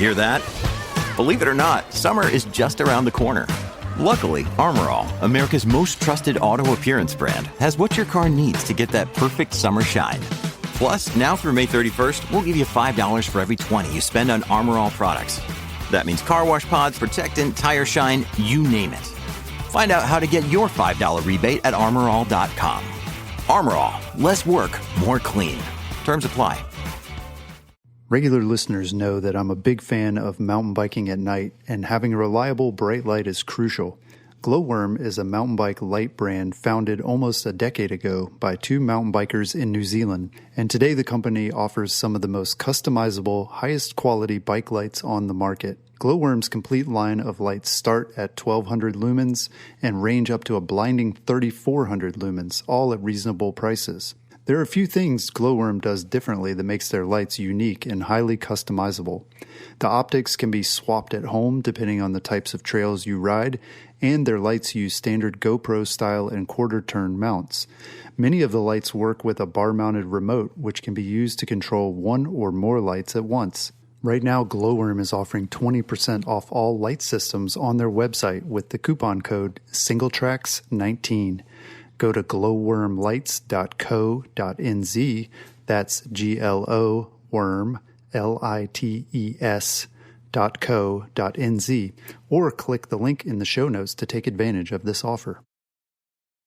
Hear that? Believe it or not, summer is just around the corner. Luckily, Armor All, America's most trusted auto appearance brand, has what your car needs to get that perfect summer shine. Plus, now through May 31st, we'll give you $5 for every $20 you spend on Armor All products. That means car wash pods, protectant, tire shine, you name it. Find out how to get your $5 rebate at armorall.com. Armor All, less work, more clean. Terms apply. Regular listeners know that I'm a big fan of mountain biking at night, and having a reliable bright light is crucial. Glowworm is a mountain bike light brand founded almost a decade ago by two mountain bikers in New Zealand, and today the company offers some of the most customizable, highest quality bike lights on the market. Glowworm's complete line of lights start at 1200 lumens and range up to a blinding 3400 lumens, all at reasonable prices. There are a few things Glowworm does differently that makes their lights unique and highly customizable. The optics can be swapped at home depending on the types of trails you ride, and their lights use standard GoPro style and quarter-turn mounts. Many of the lights work with a bar-mounted remote, which can be used to control one or more lights at once. Right now, Glowworm is offering 20% off all light systems on their website with the coupon code SingleTracks19. Go to glowwormlights.co.nz, that's G-L-O worm, Lites.co.nz, or click the link in the show notes to take advantage of this offer.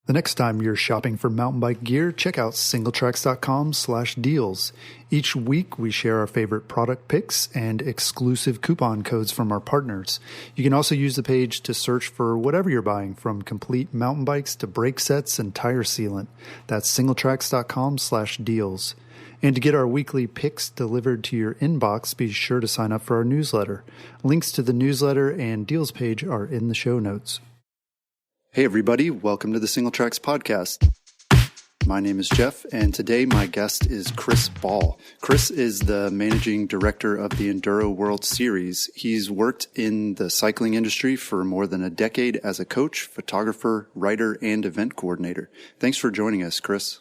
The next time you're shopping for mountain bike gear, check out singletracks.com/deals. Each week, we share our favorite product picks and exclusive coupon codes from our partners. You can also use the page to search for whatever you're buying, from complete mountain bikes to brake sets and tire sealant. That's singletracks.com/deals. And to get our weekly picks delivered to your inbox, be sure to sign up for our newsletter. Links to the newsletter and deals page are in the show notes. Hey everybody, welcome to the Single Tracks podcast. My name is Jeff, and today my guest is Chris Ball. Chris is the managing director of the Enduro World Series. He's worked in the cycling industry for more than a decade as a coach, photographer, writer, and event coordinator. Thanks for joining us, Chris.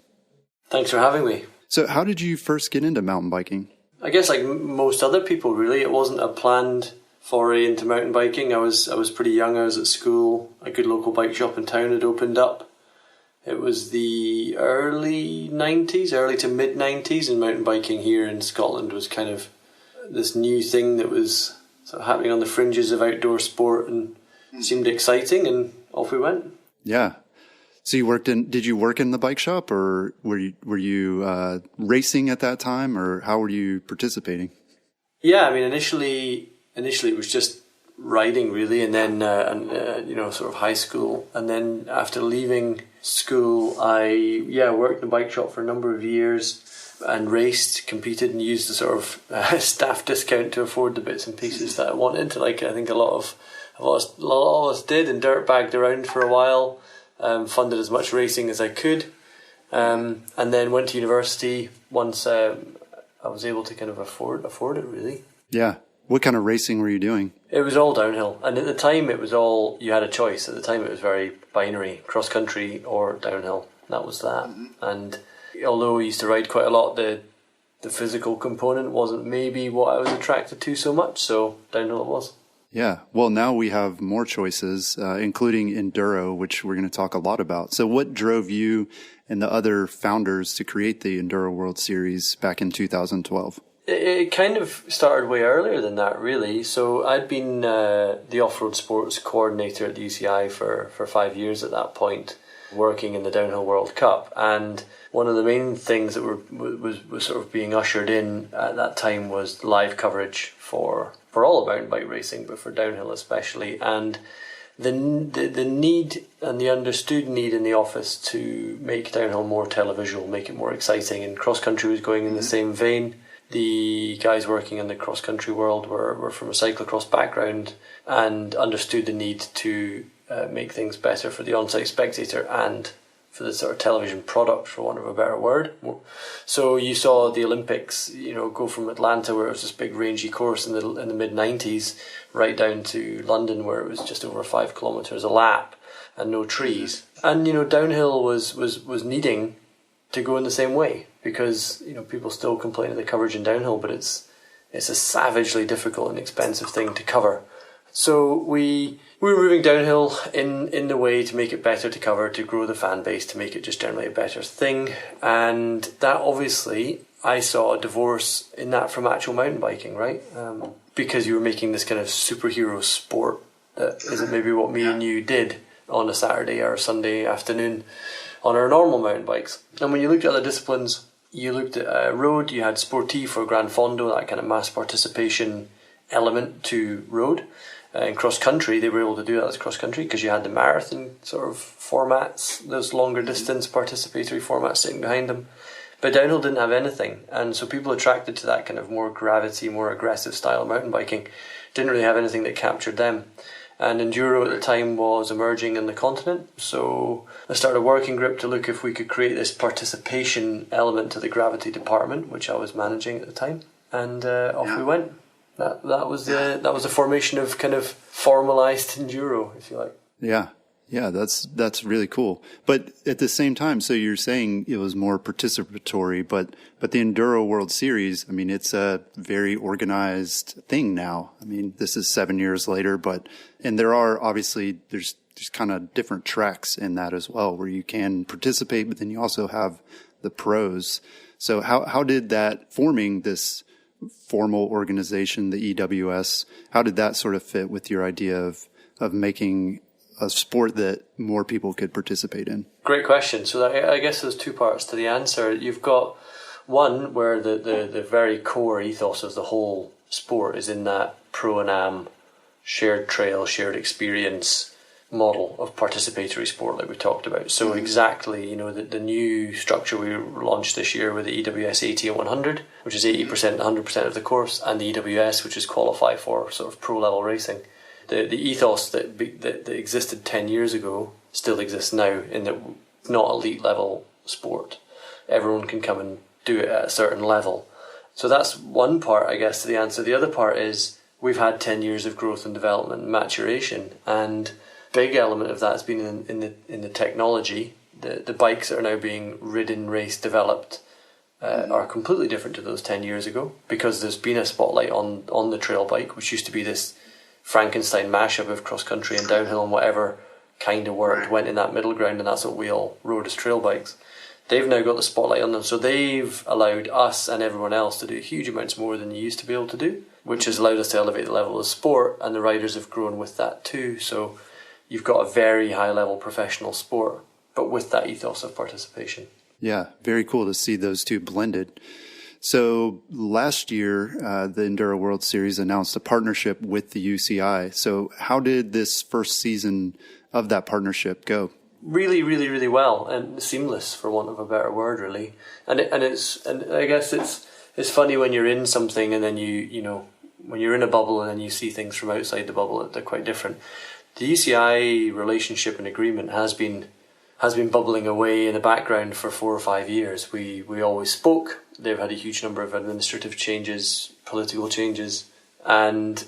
Thanks for having me. So how did you first get into mountain biking? I guess like most other people, really, it wasn't a planned foray into mountain biking. I was pretty young. I was at school. A good local bike shop in town had opened up. It was the early to mid 90s, and mountain biking here in Scotland was kind of this new thing that was sort of happening on the fringes of outdoor sport and seemed exciting, and off we went. Yeah. So did you work in the bike shop, or were you racing at that time, or how were you participating? Yeah, I mean, initially it was just riding, really, and then sort of high school, and then after leaving school, I worked in a bike shop for a number of years and raced, competed, and used the sort of staff discount to afford the bits and pieces that I wanted. Like I think a lot of us did, and dirtbagged around for a while. Funded as much racing as I could, and then went to university once I was able to kind of afford it, really. Yeah. What kind of racing were you doing? It was all downhill, and at the time it was all, you had a choice. At the time it was very binary, cross country or downhill. That was that. Mm-hmm. And although I used to ride quite a lot, the physical component wasn't maybe what I was attracted to so much, so downhill it was. Yeah. Well, now we have more choices, including Enduro, which we're going to talk a lot about. So what drove you and the other founders to create the Enduro World Series back in 2012? It kind of started way earlier than that, really. So I'd been the off-road sports coordinator at the UCI for 5 years at that point, working in the Downhill World Cup. And one of the main things that was sort of being ushered in at that time was live coverage for all of mountain bike racing, but for downhill especially. And the need and the understood need in the office to make downhill more televisual, make it more exciting. And cross-country was going in the same vein. The guys working in the cross-country world were from a cyclocross background and understood the need to make things better for the on-site spectator and for the sort of television product, for want of a better word. So you saw the Olympics, go from Atlanta, where it was this big rangy course in the mid-90s, right down to London, where it was just over 5 kilometres a lap and no trees. And, downhill was needing to go in the same way, because people still complain of the coverage in downhill, but it's it's a savagely difficult and expensive thing to cover. So we were moving downhill in the way to make it better to cover, to grow the fan base, to make it just generally a better thing. And that obviously, I saw a divorce in that from actual mountain biking, right? Because you were making this kind of superhero sport that isn't maybe what me and you did on a Saturday or a Sunday afternoon on our normal mountain bikes. And when you looked at other disciplines, you looked at road, you had Sportif or Gran Fondo, that kind of mass participation element to road. In cross country, they were able to do that as cross country because you had the marathon sort of formats, those longer distance participatory formats sitting behind them. But downhill didn't have anything, and so people attracted to that kind of more gravity, more aggressive style of mountain biking didn't really have anything that captured them. And enduro at the time was emerging in the continent, so I started a working group to look if we could create this participation element to the gravity department, which I was managing at the time, and off we went. That was the formation of kind of formalized enduro, if you like. Yeah, that's really cool. But at the same time, so you're saying it was more participatory, but the Enduro World Series, I mean, it's a very organized thing now. I mean, this is 7 years later, and there are obviously, there's kind of different tracks in that as well, where you can participate, but then you also have the pros. So how did that, forming this formal organization, the EWS, how did that sort of fit with your idea of making a sport that more people could participate in? Great question. So I guess there's two parts to the answer. You've got one where the very core ethos of the whole sport is in that pro-and-am, shared trail, shared experience model of participatory sport like we talked about. So exactly, the new structure we launched this year with the EWS 80 and 100, which is 80% and 100% of the course, and the EWS, which is qualify for sort of pro-level racing. The ethos that existed 10 years ago still exists now in that not elite level sport. Everyone can come and do it at a certain level. So that's one part, I guess, to the answer. The other part is we've had 10 years of growth and development and maturation, and big element of that has been in the technology. The bikes that are now being ridden, raced, developed are completely different to those 10 years ago because there's been a spotlight on the trail bike, which used to be this Frankenstein mashup of cross country and downhill, and whatever kind of worked went in that middle ground, and that's what we all rode as trail bikes. They've now got the spotlight on them, so they've allowed us and everyone else to do huge amounts more than you used to be able to do, which has allowed us to elevate the level of sport, and the riders have grown with that too. So you've got a very high level professional sport, but with that ethos of participation. Yeah, very cool to see those two blended. So last year, the Enduro World Series announced a partnership with the UCI. So how did this first season of that partnership go? Really, really, really well, and seamless, for want of a better word, really. And I guess it's funny when you're in something and then when you're in a bubble and then you see things from outside the bubble, they're quite different. The UCI relationship and agreement has been bubbling away in the background for 4 or 5 years. We always spoke. They've had a huge number of administrative changes, political changes, and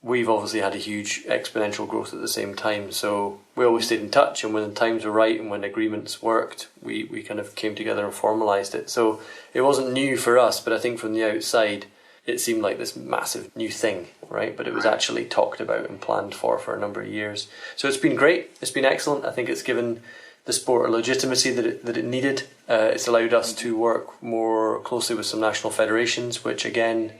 we've obviously had a huge exponential growth at the same time. So we always stayed in touch, and when the times were right and when agreements worked, we kind of came together and formalised it. So it wasn't new for us, but I think from the outside, it seemed like this massive new thing, right? But it was actually talked about and planned for a number of years. So it's been great. It's been excellent. I think it's given the sport a legitimacy that it needed. It's allowed us to work more closely with some national federations, which again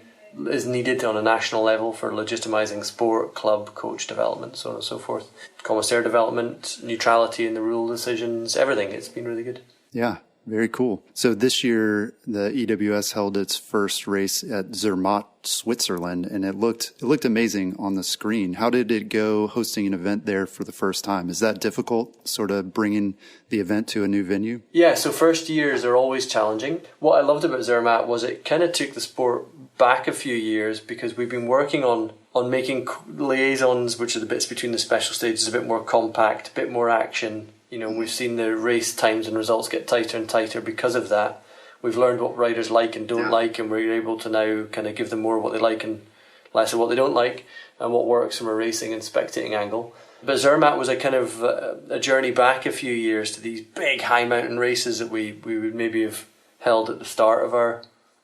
is needed on a national level for legitimising sport, club, coach development, so on and so forth. Commissaire development, neutrality in the rule decisions, everything. It's been really good. Yeah, very cool. So this year, the EWS held its first race at Zermatt, Switzerland, and it looked amazing on the screen. How did it go hosting an event there for the first time? Is that difficult, sort of bringing the event to a new venue? Yeah, so first years are always challenging. What I loved about Zermatt was it kind of took the sport back a few years because we've been working on making liaisons, which are the bits between the special stages, a bit more compact, a bit more action. We've seen the race times and results get tighter and tighter because of that. We've learned what riders like and don't like, and we're able to now kind of give them more of what they like and less of what they don't like, and what works from a racing and spectating angle. But Zermatt was a kind of a journey back a few years to these big high mountain races that we would maybe have held at the start of our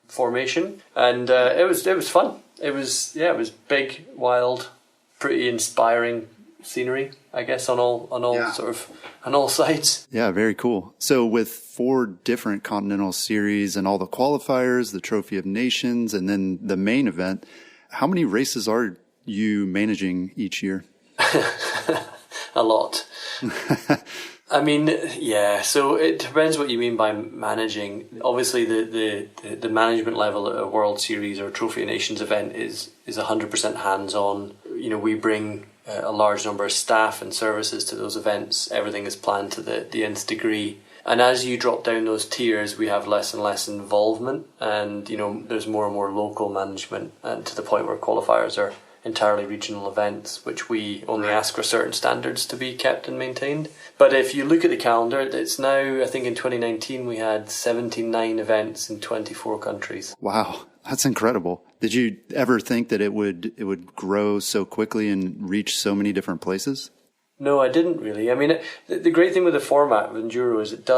formation, and it was fun. It was big, wild, pretty inspiring scenery, I guess, on all sides. Yeah, very cool. So with 4 different Continental Series and all the qualifiers, the Trophy of Nations, and then the main event, how many races are you managing each year? A lot. I mean, yeah, so it depends what you mean by managing. Obviously, the management level at a World Series or Trophy of Nations event is 100% hands-on. You know, we bring a large number of staff and services to those events. Everything is planned to the nth degree. And as you drop down those tiers, we have less and less involvement, and, you know, there's more and more local management, and to the point where qualifiers are entirely regional events, which we only ask for certain standards to be kept and maintained. But if you look at the calendar, it's now, I think in 2019 we had 79 events in 24 countries. Wow, that's incredible. Did you ever think that it would grow so quickly and reach so many different places? No, I didn't really. I mean, the great thing with the format of Enduro is it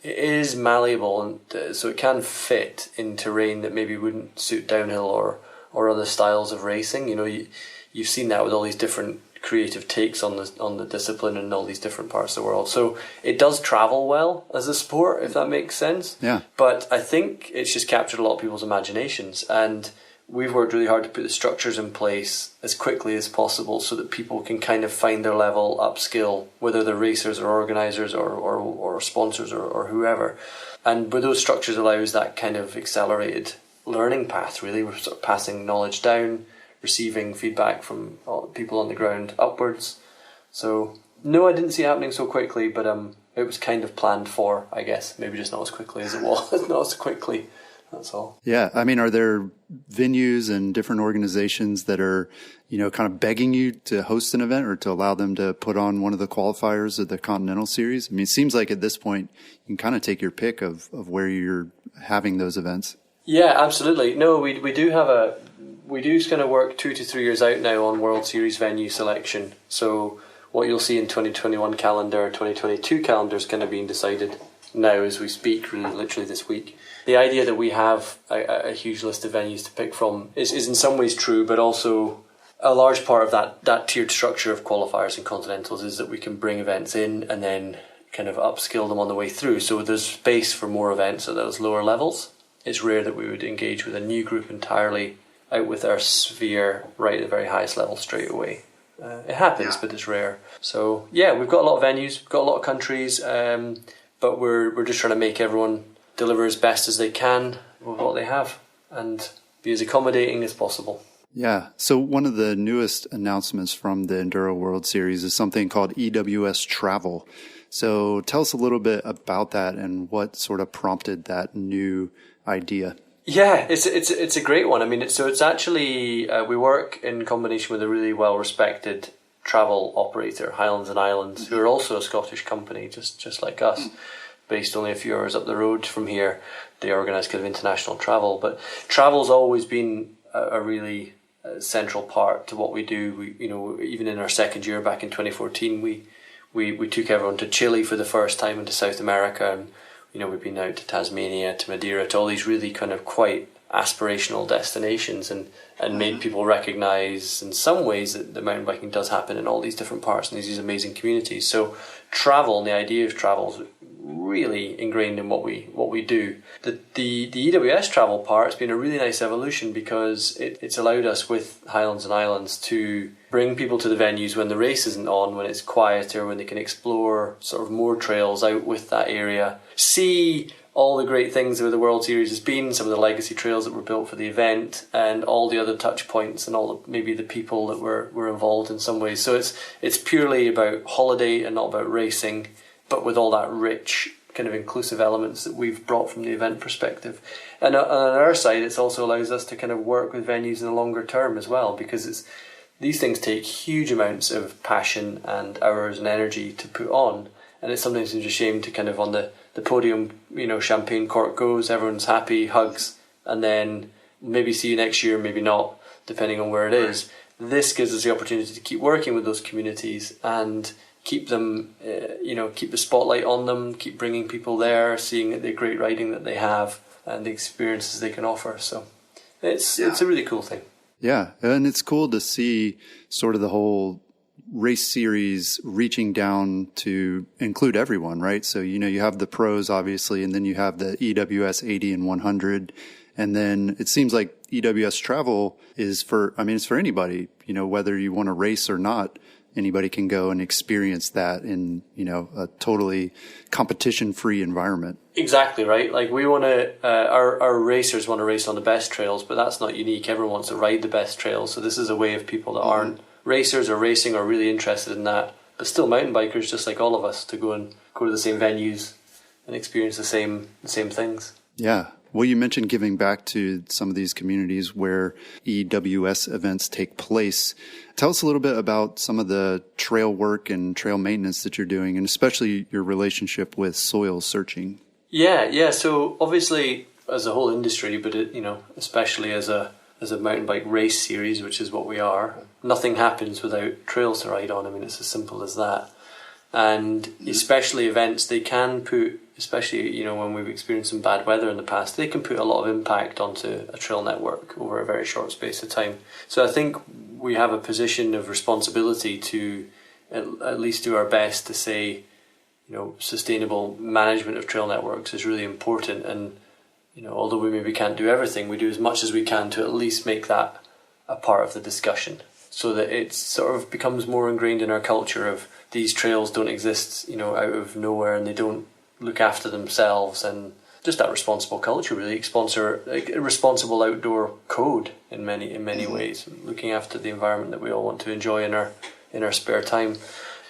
is malleable, and so it can fit in terrain that maybe wouldn't suit downhill or other styles of racing. You know, you've seen that with all these different creative takes on the discipline in all these different parts of the world. So it does travel well as a sport, if that makes sense. Yeah. But I think it's just captured a lot of people's imaginations, and we've worked really hard to put the structures in place as quickly as possible so that people can kind of find their level, upskill, whether they're racers or organisers or sponsors or whoever. And with those structures allows that kind of accelerated learning path, really. We're sort of passing knowledge down, receiving feedback from people on the ground upwards. So, no, I didn't see it happening so quickly, but it was kind of planned for, I guess. Maybe just not as quickly as it was, not as quickly. That's all. Yeah. I mean, are there venues and different organizations that are, you know, kind of begging you to host an event or to allow them to put on one of the qualifiers of the Continental Series? I mean, it seems like at this point you can kind of take your pick of where you're having those events. Yeah, absolutely. No, we do kind of work 2 to 3 years out now on World Series venue selection. So what you'll see in 2021 calendar, 2022 calendar is kind of being decided now as we speak, really literally this week. The idea that we have a huge list of venues to pick from is in some ways true, but also a large part of that tiered structure of qualifiers and continentals is that we can bring events in and then kind of upskill them on the way through. So there's space for more events at those lower levels. It's rare that we would engage with a new group entirely out with our sphere right at the very highest level straight away. It happens, but it's rare. So yeah, we've got a lot of venues, we've got a lot of countries, but we're just trying to make everyone deliver as best as they can with what they have and be as accommodating as possible. Yeah. So one of the newest announcements from the Enduro World Series is something called EWS Travel. So tell us a little bit about that and what sort of prompted that new idea. Yeah, it's a great one. I mean, it's actually we work in combination with a really well respected travel operator, Highlands and Islands, who are also a Scottish company, just like us, based only a few hours up the road from here. They organise kind of international travel, but travel's always been a really central part to what we do. We, you know, even in our second year back in 2014, we took everyone to Chile for the first time and to South America, and you know, we've been out to Tasmania, to Madeira, to all these really kind of quite aspirational destinations, and made people recognise in some ways that the mountain biking does happen in all these different parts and these amazing communities. So travel and the idea of travel is really ingrained in what we do. The EWS travel part has been a really nice evolution because it's allowed us with Highlands and Islands to bring people to the venues when the race isn't on, when it's quieter, when they can explore sort of more trails out with that area, see all the great things that the World Series has been, some of the legacy trails that were built for the event, and all the other touch points and all maybe the people that were involved in some ways. So it's purely about holiday and not about racing, but with all that rich kind of inclusive elements that we've brought from the event perspective. And on our side, it also allows us to kind of work with venues in the longer term as well, because these things take huge amounts of passion and hours and energy to put on, and it's sometimes a shame to kind of on the podium, you know, champagne cork goes, everyone's happy, hugs, and then maybe see you next year, maybe not, depending on where it is. This gives us the opportunity to keep working with those communities and keep them, keep the spotlight on them, keep bringing people there, seeing the great riding that they have, and the experiences they can offer. So it's a really cool thing. Yeah, and it's cool to see sort of the whole race series reaching down to include everyone, right? So, you have the pros, obviously, and then you have the EWS 80 and 100. And then it seems like EWS Travel is it's for anybody, whether you want to race or not. Anybody can go and experience that in, a totally competition-free environment. Exactly right. Like we want to, our racers want to race on the best trails, but that's not unique. Everyone wants to ride the best trails. So this is a way of people that aren't racers or racing or really interested in that, but still mountain bikers, just like all of us, to go to the same venues and experience the same things. Yeah. Well, you mentioned giving back to some of these communities where EWS events take place. Tell us a little bit about some of the trail work and trail maintenance that you're doing, and especially your relationship with soil searching. Yeah. So obviously, as a whole industry, but especially as a mountain bike race series, which is what we are, nothing happens without trails to ride on. I mean, it's as simple as that. And especially events, they can put, especially when we've experienced some bad weather in the past, they can put a lot of impact onto a trail network over a very short space of time. So I think we have a position of responsibility to at least do our best to say, sustainable management of trail networks is really important. And although we maybe can't do everything, we do as much as we can to at least make that a part of the discussion, so that it sort of becomes more ingrained in our culture of these trails don't exist, out of nowhere, and they don't look after themselves, and just that responsible culture, really, sponsor a responsible outdoor code in many ways, looking after the environment that we all want to enjoy in our spare time.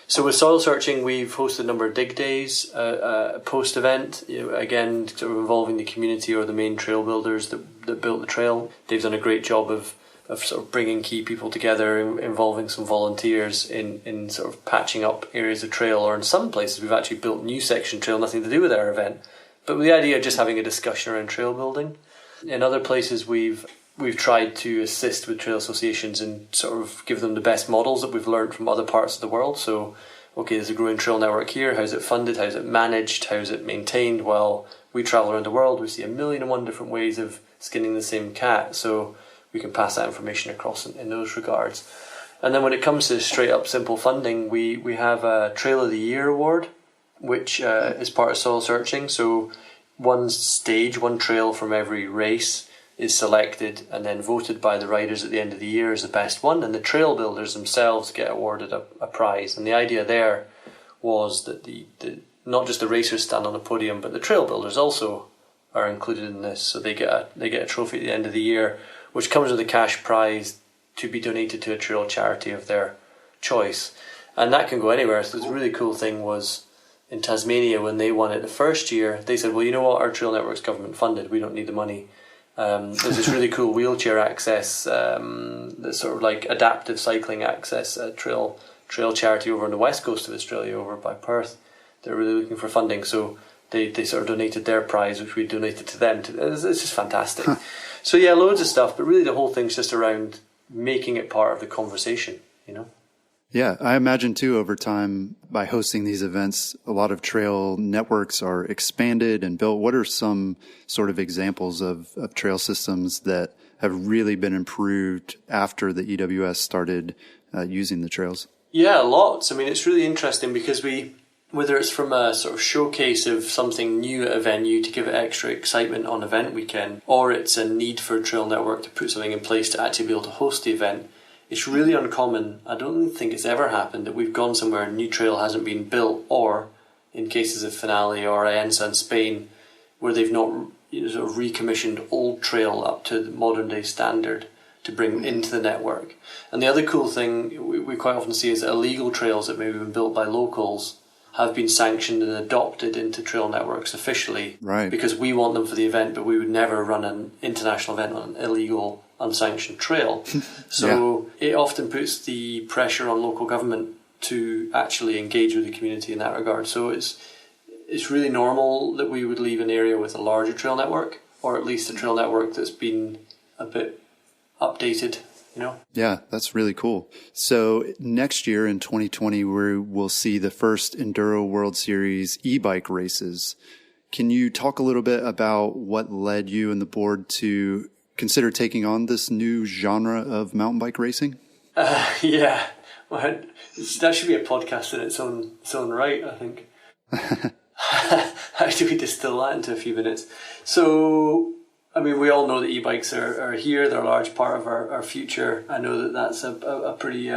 So with soil searching, we've hosted a number of dig days, a post event, again sort of involving the community or the main trail builders that built the trail. They've done a great job of sort of bringing key people together, involving some volunteers in sort of patching up areas of trail, or in some places we've actually built new section trail, nothing to do with our event, but with the idea of just having a discussion around trail building. In other places we've tried to assist with trail associations and sort of give them the best models that we've learned from other parts of the world. So, okay, there's a growing trail network here, how's it funded, how's it managed, how's it maintained? Well, we travel around the world, we see 1,000,001 different ways of skinning the same cat, so we can pass that information across in those regards. And then when it comes to straight up simple funding, we have a Trail of the Year award, which is part of soil searching. So one trail from every race is selected and then voted by the riders at the end of the year as the best one, and the trail builders themselves get awarded a prize. And the idea there was that the not just the racers stand on a podium, but the trail builders also are included in this, so they get a trophy at the end of the year, which comes with a cash prize to be donated to a trail charity of their choice. And that can go anywhere. So the really cool thing was in Tasmania, when they won it the first year, they said, well, you know what, our trail network's government funded, we don't need the money. There's this really cool wheelchair access, this sort of like adaptive cycling access trail charity over on the west coast of Australia, over by Perth. They're really looking for funding, so they sort of donated their prize, which we donated to them. It's just fantastic. So yeah, loads of stuff, but really the whole thing's just around making it part of the conversation, Yeah, I imagine too, over time, by hosting these events, a lot of trail networks are expanded and built. What are some sort of examples of trail systems that have really been improved after the EWS started using the trails? Yeah, lots. I mean, it's really interesting because whether it's from a sort of showcase of something new at a venue to give it extra excitement on event weekend, or it's a need for a trail network to put something in place to actually be able to host the event, it's really uncommon. I don't think it's ever happened that we've gone somewhere and a new trail hasn't been built, or in cases of Finale or Aensa in Spain, where they've not sort of recommissioned old trail up to the modern day standard to bring into the network. And the other cool thing we quite often see is that illegal trails that maybe have been built by locals have been sanctioned and adopted into trail networks officially, right? Because we want them for the event, but we would never run an international event on an illegal, unsanctioned trail. So It often puts the pressure on local government to actually engage with the community in that regard. So it's really normal that we would leave an area with a larger trail network, or at least a trail network that's been a bit updated. Yeah, that's really cool. So next year in 2020, we'll see the first Enduro World Series e-bike races. Can you talk a little bit about what led you and the board to consider taking on this new genre of mountain bike racing? Yeah, well, that should be a podcast in its own right, I think. How do we distill that into a few minutes? So, I mean, we all know that e-bikes are here. They're a large part of our future. I know that that's a pretty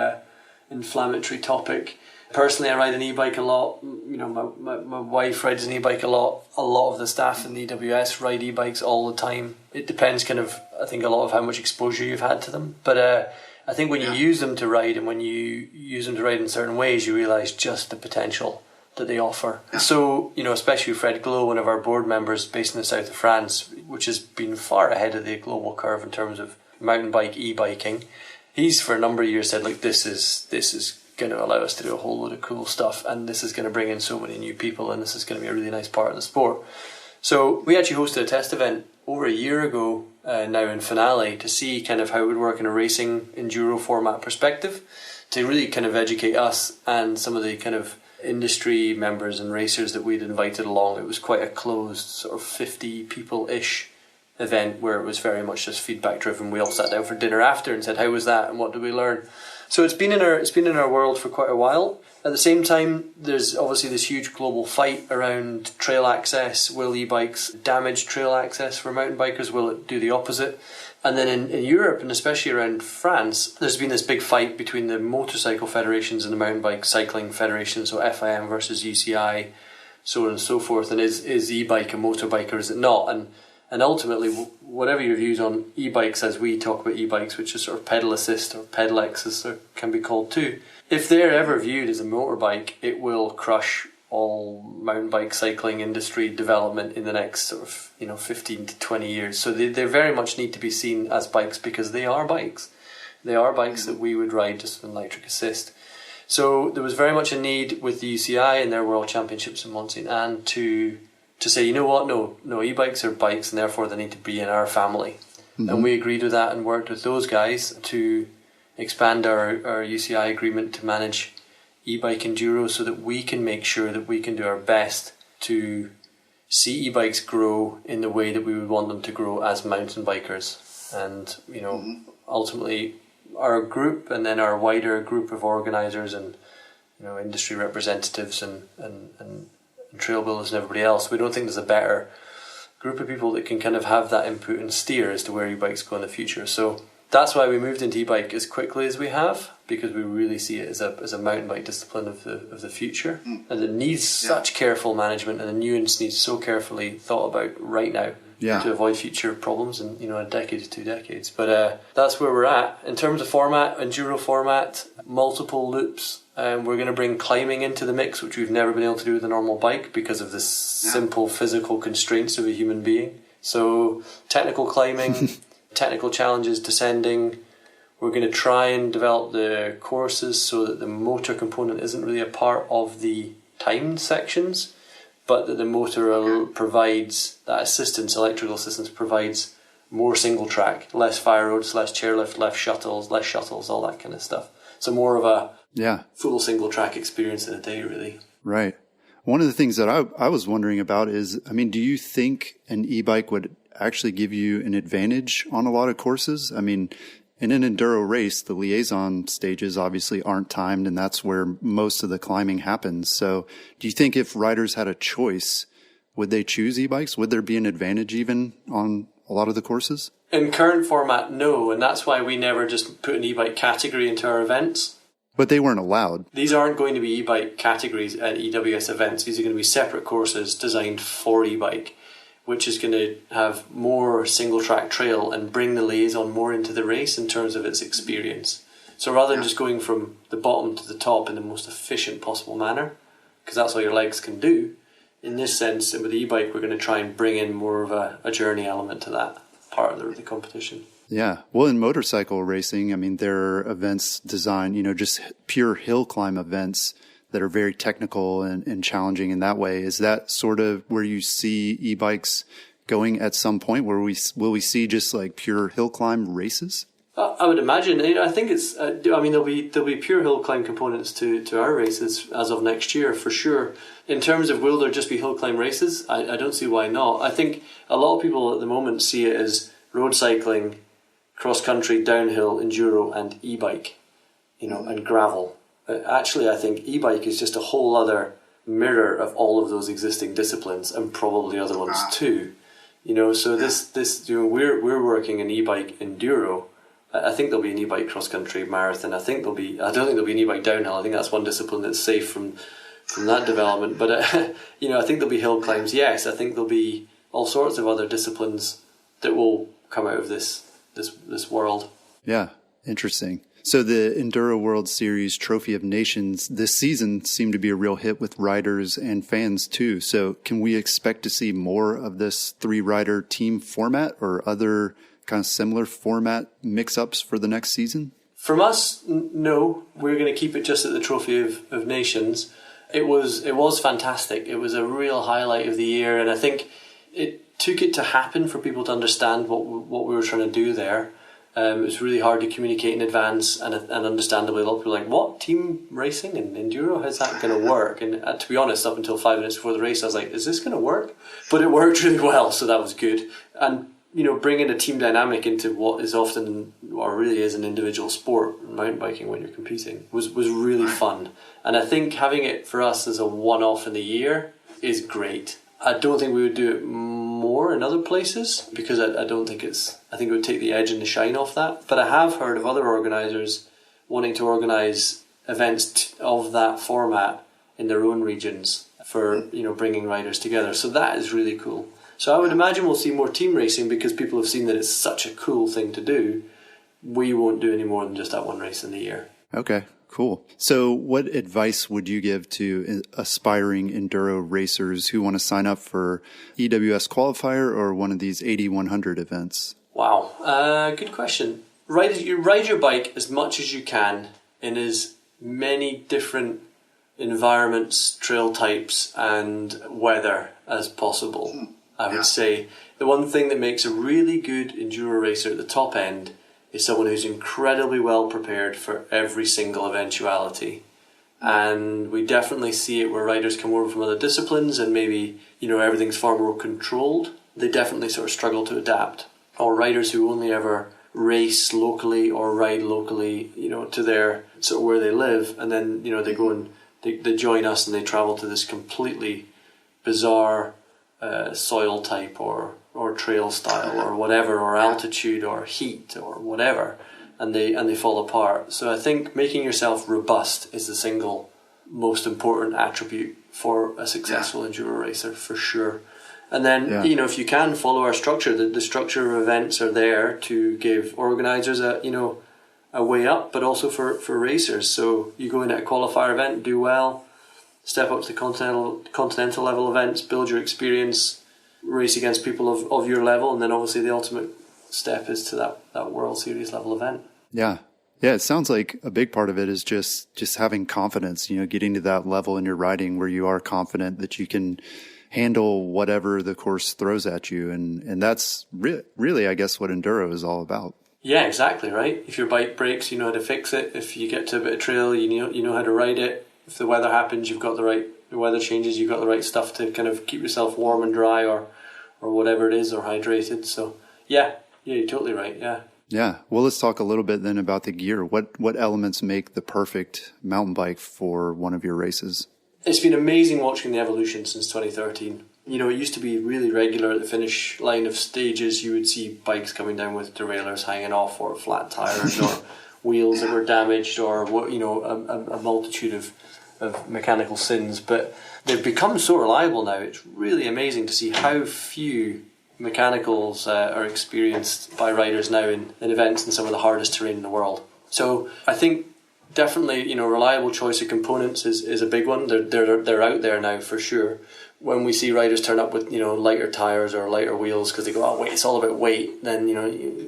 inflammatory topic. Personally, I ride an e-bike a lot. You know, my wife rides an e-bike a lot. A lot of the staff in the EWS ride e-bikes all the time. It depends I think a lot of how much exposure you've had to them. But I think when you use them to ride and when you use them to ride in certain ways, you realise just the potential that they offer. So, you know, especially Fred Glow, one of our board members based in the south of France, which has been far ahead of the global curve in terms of mountain bike e-biking, he's for a number of years said, like, this is going to allow us to do a whole load of cool stuff, and this is going to bring in so many new people, and this is going to be a really nice part of the sport. So we actually hosted a test event over a year ago now in Finale to see kind of how it would work in a racing enduro format perspective, to really kind of educate us and some of the kind of industry members and racers that we'd invited along. It was quite a closed sort of 50 people-ish event where it was very much just feedback driven. We all sat down for dinner after and said, how was that and what did we learn? So it's been in our world for quite a while. At the same time, there's obviously this huge global fight around trail access. Will e-bikes damage trail access for mountain bikers? Will it do the opposite? And then in Europe, and especially around France, there's been this big fight between the motorcycle federations and the mountain bike cycling federations, so FIM versus UCI, so on and so forth. And is e-bike a motorbike or is it not? And ultimately, whatever your views on e-bikes, as we talk about e-bikes, which is sort of pedal assist or pedelecs as it can be called too, if they're ever viewed as a motorbike, it will crush all mountain bike cycling industry development in the next sort of 15 to 20 years. So they very much need to be seen as bikes because they are bikes. They are bikes that we would ride just with electric assist. So there was very much a need with the UCI and their World Championships in Mont Saint Anne to say, you know what, no, e-bikes are bikes and therefore they need to be in our family. Mm-hmm. And we agreed with that and worked with those guys to expand our UCI agreement to manage e-bike enduro so that we can make sure that we can do our best to see e-bikes grow in the way that we would want them to grow as mountain bikers. And, ultimately our group and then our wider group of organisers and, industry representatives and trail builders and everybody else, we don't think there's a better group of people that can kind of have that input and steer as to where e-bikes go in the future. So that's why we moved into e-bike as quickly as we have, because we really see it as a mountain bike discipline of the future, and it needs such careful management, and the nuance needs so carefully thought about right now to avoid future problems in a decade to 2 decades. But that's where we're at in terms of format, enduro format, multiple loops. We're going to bring climbing into the mix, which we've never been able to do with a normal bike because of the simple physical constraints of a human being. So technical climbing. Technical challenges, descending. We're going to try and develop the courses so that the motor component isn't really a part of the timed sections, but that the motor provides that assistance, electrical assistance provides more single track, less fire roads, less chairlift, less shuttles, all that kind of stuff. So more of a full single track experience in a day, really. Right. One of the things that I was wondering about is, do you think an e-bike would actually give you an advantage on a lot of courses? In an enduro race, the liaison stages obviously aren't timed, and that's where most of the climbing happens. So do you think if riders had a choice, would they choose e-bikes? Would there be an advantage even on a lot of the courses? In current format, no, and that's why we never just put an e-bike category into our events. But they weren't allowed. These aren't going to be e-bike categories at EWS events. These are going to be separate courses designed for e-bike, which is going to have more single track trail and bring the liaison more into the race in terms of its experience. So rather than just going from the bottom to the top in the most efficient possible manner, because that's all your legs can do, in this sense, with the e-bike, we're going to try and bring in more of a journey element to that part of the competition. Yeah. Well, in motorcycle racing, there are events designed, just pure hill climb events that are very technical and challenging in that way. Is that sort of where you see e-bikes going at some point? Will we see just like pure hill climb races? I would imagine. I think it's. There'll be pure hill climb components to our races as of next year for sure. In terms of will there just be hill climb races, I don't see why not. I think a lot of people at the moment see it as road cycling, cross country, downhill, enduro, and e-bike, and gravel. Actually, I think e-bike is just a whole other mirror of all of those existing disciplines and probably other ones too. So we're working in e-bike enduro. I think there'll be an e-bike cross-country marathon. I don't think there'll be an e-bike downhill. I think that's one discipline that's safe from that development. But, I think there'll be hill climbs. Yes, I think there'll be all sorts of other disciplines that will come out of this world. Yeah, interesting. So the Enduro World Series Trophy of Nations this season seemed to be a real hit with riders and fans too. So can we expect to see more of this 3-rider team format or other kind of similar format mix-ups for the next season? From us, no. We're going to keep it just at the Trophy of Nations. It was fantastic. It was a real highlight of the year, and I think it took it to happen for people to understand what we were trying to do there. It was really hard to communicate in advance, and understandably a lot of people were like, what, team racing and enduro, how's that going to work? And to be honest, up until 5 minutes before the race I was like, is this going to work? But it worked really well, so that was good. And bringing a team dynamic into what is often, or really is, an individual sport, mountain biking when you're competing, was really fun. And I think having it for us as a one-off in the year is great. I don't think we would do it more in other places because I think it would take the edge and the shine off that. But I have heard of other organisers wanting to organise events of that format in their own regions for bringing riders together. So that is really cool. So I would imagine we'll see more team racing because people have seen that it's such a cool thing to do. We won't do any more than just that one race in the year. Okay, cool. So what advice would you give to aspiring enduro racers who want to sign up for EWS qualifier or one of these 8100 events? Wow, good question. Ride your bike as much as you can in as many different environments, trail types and weather as possible. I would say the one thing that makes a really good enduro racer at the top end is someone who's incredibly well prepared for every single eventuality. And we definitely see it where riders come over from other disciplines and maybe, everything's far more controlled. They definitely sort of struggle to adapt. Or riders who only ever race locally or ride locally, to their sort of where they live. And then, they go and they join us and they travel to this completely bizarre soil type or trail style or whatever, or altitude or heat or whatever, and they fall apart. So I think making yourself robust is the single most important attribute for a successful enduro racer for sure. And then if you can follow our structure, the structure of events are there to give organisers a way up, but also for racers. So you go in at a qualifier event, do well, step up to continental level events, build your experience, race against people of your level, and then obviously the ultimate step is to that World Series level event. Yeah, it sounds like a big part of it is just having confidence, getting to that level in your riding where you are confident that you can handle whatever the course throws at you, and that's really, I guess, what enduro is all about. Yeah, exactly, right? If your bike breaks, you know how to fix it. If you get to a bit of trail, you know how to ride it. If the weather happens, the weather changes, you've got the right stuff to kind of keep yourself warm and dry or whatever it is, or hydrated. So yeah, you're totally right. Yeah. Well, let's talk a little bit then about the gear. What elements make the perfect mountain bike for one of your races? It's been amazing watching the evolution since 2013. It used to be really regular at the finish line of stages. You would see bikes coming down with derailleurs hanging off, or flat tires, or wheels that were damaged, or a multitude of mechanical sins. But they've become so reliable now. It's really amazing to see how few mechanicals are experienced by riders now in events in some of the hardest terrain in the world. So I think definitely, reliable choice of components is a big one. They're out there now for sure. When we see riders turn up with lighter tires or lighter wheels because they go, oh wait, it's all about weight, then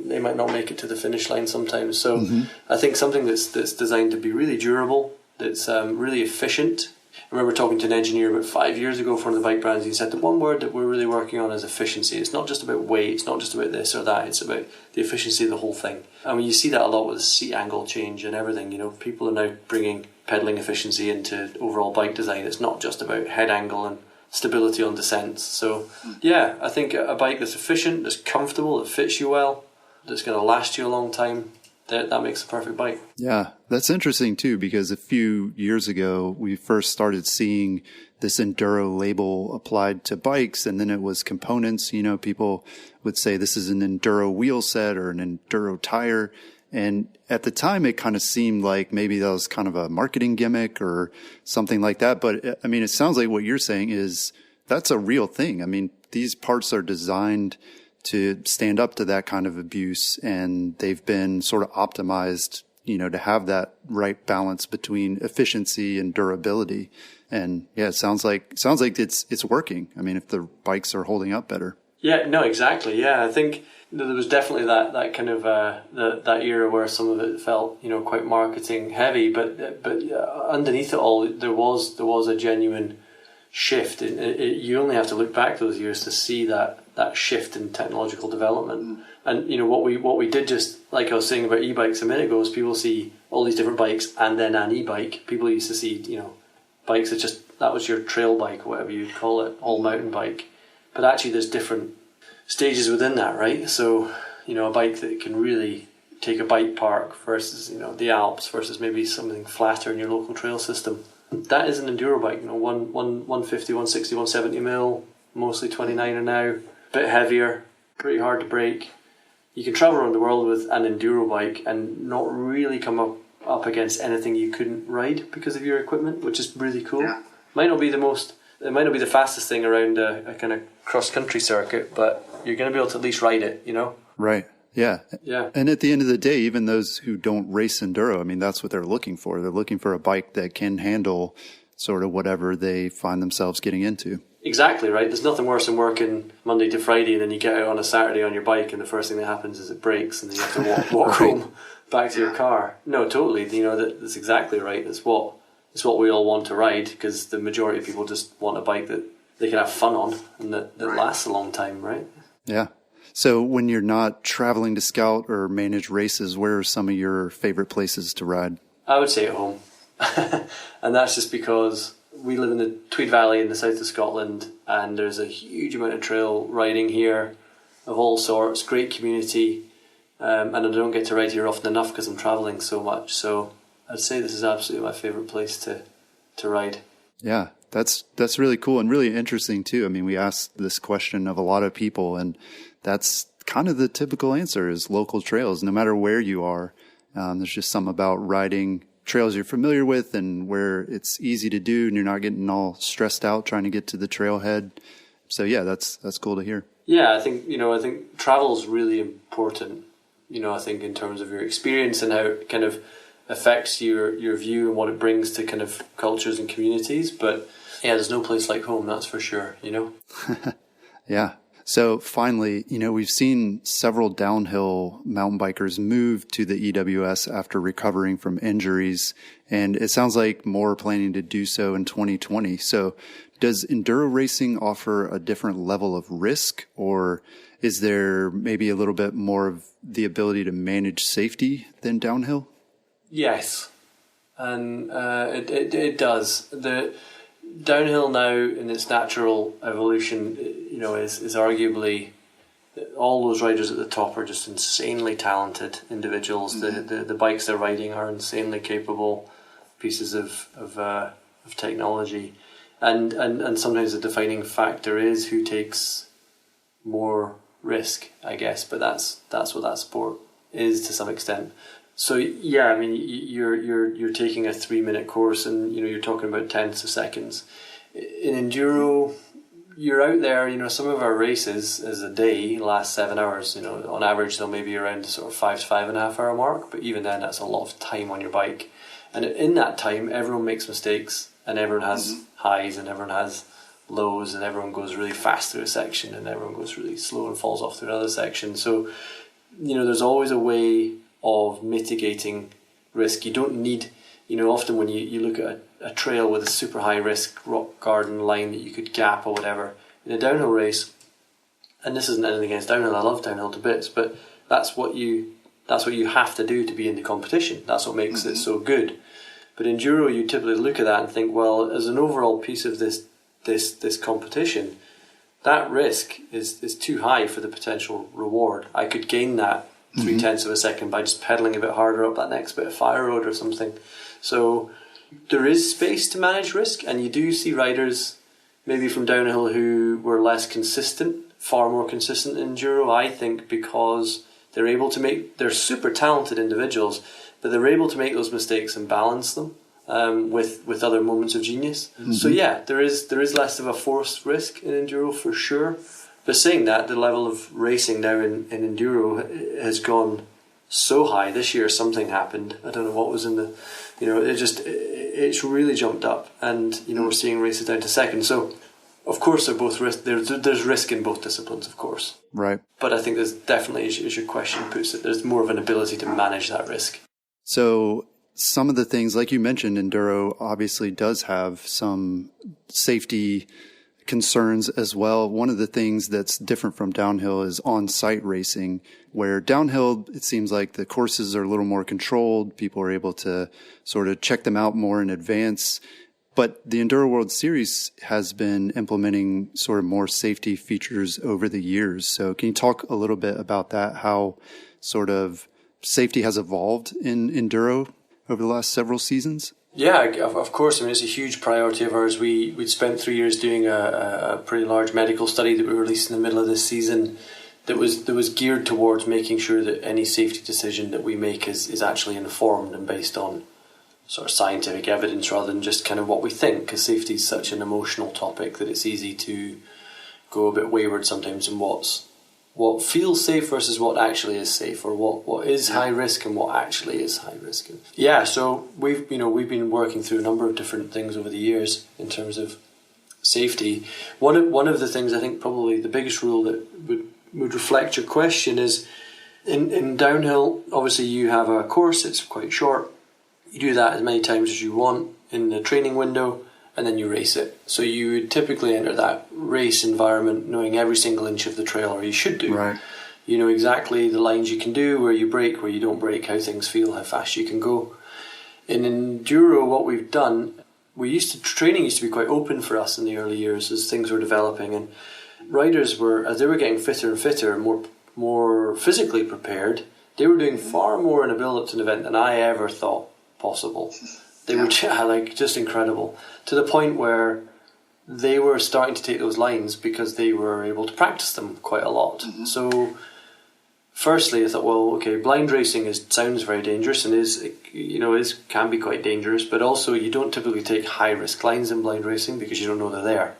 they might not make it to the finish line sometimes. So I think something that's designed to be really durable, that's really efficient. I remember talking to an engineer about 5 years ago for one of the bike brands. He said the one word that we're really working on is efficiency. It's not just about weight, it's not just about this or that, it's about the efficiency of the whole thing. I mean, you see that a lot with the seat angle change and everything. You know, people are now bringing pedaling efficiency into overall bike design. It's not just about head angle and stability on descents. So yeah, I think a bike that's efficient, that's comfortable, that fits you well, that's going to last you a long time, that makes a perfect bike. Yeah, that's interesting too, because a few years ago, we first started seeing this Enduro label applied to bikes, and then it was components. You know, people would say this is an Enduro wheel set or an Enduro tire. And at the time, it kind of seemed like maybe that was kind of a marketing gimmick or something like that. But I mean, it sounds like what you're saying is that's a real thing. I mean, these parts are designed to stand up to that kind of abuse, and they've been sort of optimized, you know, to have that right balance between efficiency and durability. And yeah, it sounds like it's working. I mean, if the bikes are holding up better. Yeah, no, exactly. Yeah, I think there was definitely that kind of that era where some of it felt, you know, quite marketing heavy, but underneath it all, there was a genuine shift. You only have to look back those years to see that shift in technological development. And you know what we did, just like I was saying about e-bikes a minute ago, is people see all these different bikes and then an e-bike. People used to see, you know, bikes that was your trail bike, whatever you'd call it, all mountain bike. But actually there's different stages within that, right? So, you know, a bike that can really take a bike park versus, you know, the Alps versus maybe something flatter in your local trail system. That is an enduro bike, you know, 150, 160, 170 mil, mostly 29er now, bit heavier, pretty hard to brake. You can travel around the world with an enduro bike and not really come up against anything you couldn't ride because of your equipment, which is really cool. Yeah. It might not be the fastest thing around a kind of cross-country circuit, but you're going to be able to at least ride it, you know? Right. Yeah. Yeah. And at the end of the day, even those who don't race enduro, I mean, that's what they're looking for. They're looking for a bike that can handle sort of whatever they find themselves getting into. Exactly, right? There's nothing worse than working Monday to Friday and then you get out on a Saturday on your bike and the first thing that happens is it breaks and then you have to walk home back to your car. No, totally. You know, that's exactly right. It's what we all want to ride, because the majority of people just want a bike that they can have fun on and that lasts a long time, right? Yeah. So when you're not traveling to scout or manage races, where are some of your favorite places to ride? I would say at home. And that's just because we live in the Tweed Valley in the south of Scotland, and there's a huge amount of trail riding here of all sorts, great community, and I don't get to ride here often enough because I'm travelling so much. So I'd say this is absolutely my favourite place to ride. Yeah, that's really cool and really interesting too. I mean, we asked this question of a lot of people, and that's kind of the typical answer is local trails, no matter where you are. There's just something about riding trails you're familiar with and where it's easy to do and you're not getting all stressed out trying to get to the trailhead. So yeah, that's cool to hear. Yeah, I think travel is really important. You know, I think in terms of your experience and how it kind of affects your view and what it brings to kind of cultures and communities. But yeah, there's no place like home, that's for sure, you know? Yeah. So finally, you know, we've seen several downhill mountain bikers move to the EWS after recovering from injuries, and it sounds like more are planning to do so in 2020. So does enduro racing offer a different level of risk, or is there maybe a little bit more of the ability to manage safety than downhill? Yes, and it does. The downhill now in its natural evolution, you know, is arguably all those riders at the top are just insanely talented individuals. Mm-hmm. The bikes they're riding are insanely capable pieces of technology, and sometimes the defining factor is who takes more risk, I guess. But that's what that sport is to some extent. So yeah, I mean, you're taking a 3-minute course, and you know you're talking about tenths of seconds. In enduro, you're out there. You know, some of our races as a day last 7 hours. You know, on average they'll maybe around the sort of 5 to 5.5 hour mark. But even then, that's a lot of time on your bike. And in that time, everyone makes mistakes, and everyone has highs, and everyone has lows, and everyone goes really fast through a section, and everyone goes really slow and falls off through another section. So, you know, there's always a way of mitigating risk. You don't need, you know, often when you look at a trail with a super high risk rock garden line that you could gap or whatever. In a downhill race, and this isn't anything against downhill, I love downhill to bits, but that's what you have to do to be in the competition. That's what makes it so good. But enduro, you typically look at that and think, well, as an overall piece of this competition, that risk is too high for the potential reward. I could gain that 0.3 of a second by just pedaling a bit harder up that next bit of fire road or something. So there is space to manage risk, and you do see riders maybe from downhill who were less consistent, far more consistent in enduro, I think, because they're super talented individuals, but they're able to make those mistakes and balance them with other moments of genius. So yeah, there is less of a forced risk in enduro for sure. But saying that, the level of racing now in enduro has gone so high. This year something happened. I don't know what was in the, it's really jumped up, and we're seeing races down to second. So of course they're both risk. There's risk in both disciplines, of course. Right. But I think there's definitely, as your question puts it, there's more of an ability to manage that risk. So some of the things, like you mentioned, enduro obviously does have some safety concerns as well. One of the things that's different from downhill is on-site racing, where downhill, it seems like the courses are a little more controlled. People are able to sort of check them out more in advance. But the Enduro World Series has been implementing sort of more safety features over the years. So can you talk a little bit about that, how sort of safety has evolved in enduro over the last several seasons? Yeah, of course. I mean, it's a huge priority of ours. We'd spent 3 years doing a pretty large medical study that we released in the middle of this season that was geared towards making sure that any safety decision that we make is actually informed and based on sort of scientific evidence rather than just kind of what we think, because safety is such an emotional topic that it's easy to go a bit wayward sometimes in what feels safe versus what actually is safe, or what is high risk and what actually is high risk. Yeah, so we've been working through a number of different things over the years in terms of safety. One of the things, I think probably the biggest rule that would reflect your question is in downhill, obviously you have a course, it's quite short. You do that as many times as you want in the training window, and then you race it. So you would typically enter that race environment knowing every single inch of the trail, or you should do. Right. You know exactly the lines you can do, where you brake, where you don't brake, how things feel, how fast you can go. In enduro, what we've done, training used to be quite open for us in the early years as things were developing, and riders were, as they were getting fitter and fitter, more physically prepared, they were doing far more in a build-up to an event than I ever thought possible. They were just incredible, to the point where they were starting to take those lines because they were able to practice them quite a lot. So firstly I thought, well, okay, blind racing sounds very dangerous and can be quite dangerous, but also you don't typically take high risk lines in blind racing because you don't know they're there.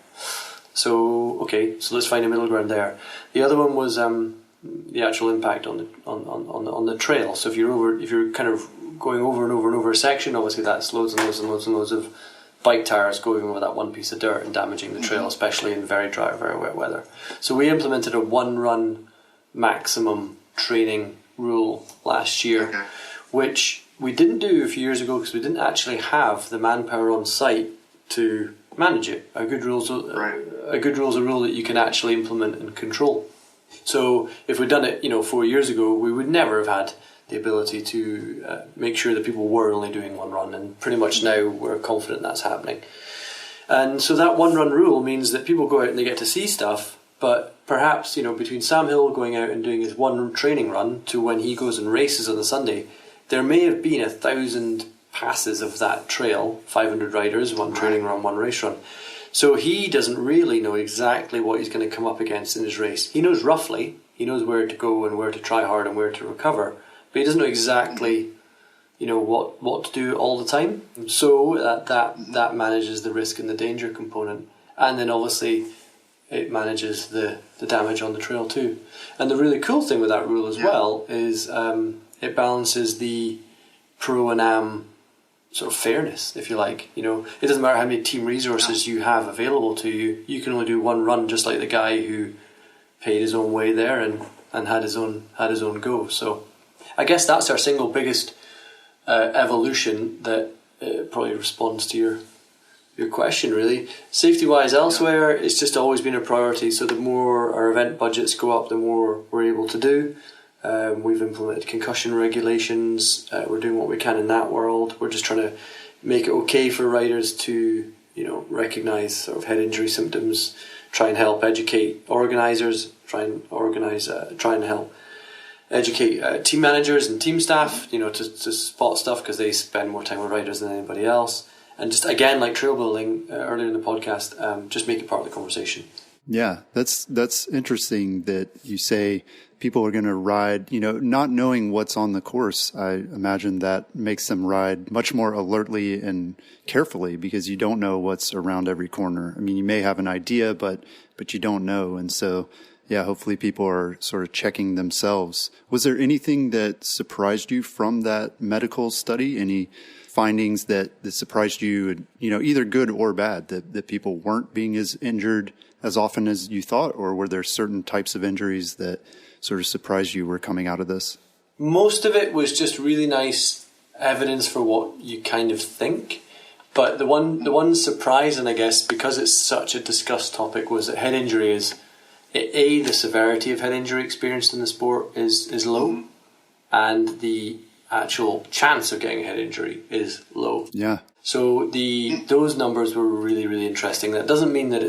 So okay, so let's find a middle ground there. The other one was the actual impact on the trail. So if you're kind of going over and over and over a section, obviously that's loads and loads and loads and loads of bike tires going over that one piece of dirt and damaging the trail, especially in very dry or very wet weather. So we implemented a one run maximum training rule last year, which we didn't do a few years ago because we didn't actually have the manpower on site to manage it. A good rule is a rule that you can actually implement and control. So if we'd done it 4 years ago, we would never have had the ability to make sure that people were only doing one run, and pretty much now we're confident that's happening. And so that one run rule means that people go out and they get to see stuff, but perhaps between Sam Hill going out and doing his one training run to when he goes and races on the Sunday, there may have been 1,000 passes of that trail, 500 riders, one training run, one race run. So he doesn't really know exactly what he's going to come up against in his race. He knows roughly, he knows where to go and where to try hard and where to recover, but he doesn't know exactly, what to do all the time. So that manages the risk and the danger component, and then obviously it manages the damage on the trail too. And the really cool thing with that rule as well is it balances the pro and am sort of fairness, if you like. It doesn't matter how many team resources you have available to you. You can only do one run, just like the guy who paid his own way there and had his own go. So I guess that's our single biggest evolution, that it probably responds to your question, really. Safety-wise elsewhere, it's just always been a priority. So the more our event budgets go up, the more we're able to do. We've implemented concussion regulations. We're doing what we can in that world. We're just trying to make it okay for riders to, recognise sort of head injury symptoms, try and help educate organisers, try and help educate team managers and team staff, to spot stuff, because they spend more time with riders than anybody else. And just, again, like trail building earlier in the podcast, just make it part of the conversation. Yeah, that's interesting that you say people are going to ride, not knowing what's on the course. I imagine that makes them ride much more alertly and carefully, because you don't know what's around every corner. I mean, you may have an idea, but you don't know. And so, yeah, hopefully people are sort of checking themselves. Was there anything that surprised you from that medical study? Any findings that surprised you, either good or bad, that people weren't being as injured as often as you thought? Or were there certain types of injuries that sort of surprised you were coming out of this? Most of it was just really nice evidence for what you kind of think. But the one surprise, and I guess because it's such a discussed topic, was that head injury is, the severity of head injury experienced in the sport is low, and the actual chance of getting a head injury is low. Yeah. So those numbers were really, really interesting. That doesn't mean that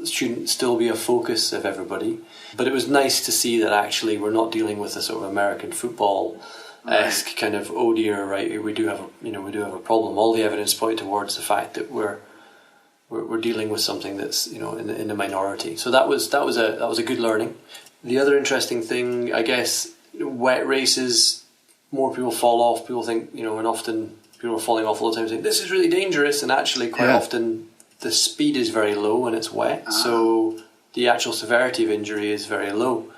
shouldn't still be a focus of everybody, but it was nice to see that actually we're not dealing with a sort of American football-esque kind of, oh dear, right, we do have a problem. All the evidence pointed towards the fact that we're dealing with something that's in the minority. So that was a good learning. The other interesting thing, I guess, wet races, more people fall off. People think, and often people are falling off all the time saying, this is really dangerous, and actually quite often the speed is very low when it's wet, so the actual severity of injury is very low.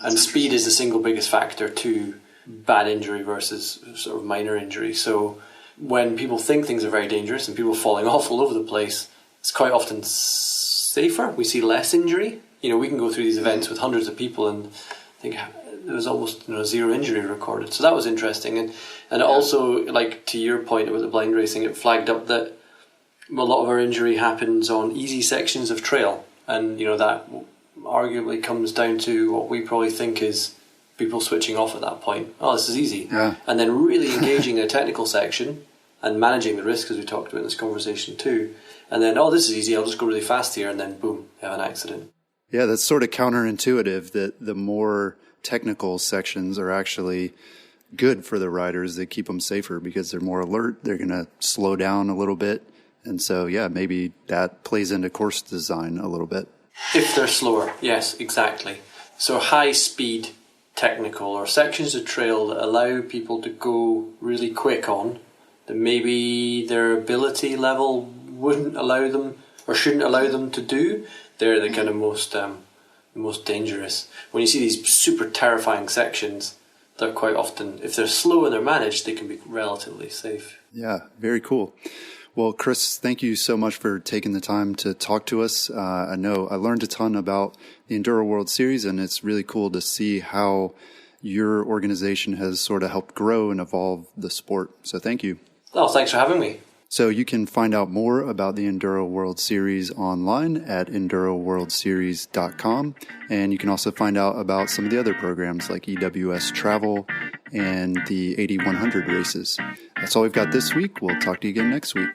And speed is the single biggest factor to bad injury versus sort of minor injury. So when people think things are very dangerous and people are falling off all over the place, it's quite often safer. We see less injury. We can go through these events with hundreds of people and think there was almost zero injury recorded. So that was interesting. And also, like to your point about the blind racing, it flagged up that a lot of our injury happens on easy sections of trail. And, that arguably comes down to what we probably think is people switching off at that point. Oh, this is easy. Yeah. And then really engaging in a technical section and managing the risk, as we talked about in this conversation too. And then, oh, this is easy, I'll just go really fast here, and then boom, you have an accident. Yeah, that's sort of counterintuitive that the more technical sections are actually good for the riders. They keep them safer because they're more alert. They're going to slow down a little bit. And so, yeah, maybe that plays into course design a little bit. If they're slower, yes, exactly. So high speed technical or sections of trail that allow people to go really quick on, that maybe their ability level wouldn't allow them or shouldn't allow them to do, they're the kind of most dangerous. When you see these super terrifying sections, they're quite often, if they're slow and they're managed, they can be relatively safe. Yeah, very cool. Well, Chris, thank you so much for taking the time to talk to us. I know I learned a ton about the Enduro World Series, and it's really cool to see how your organization has sort of helped grow and evolve the sport. So thank you. Oh, thanks for having me. So you can find out more about the Enduro World Series online at EnduroWorldSeries.com. And you can also find out about some of the other programs like EWS Travel and the 8100 races. That's all we've got this week. We'll talk to you again next week.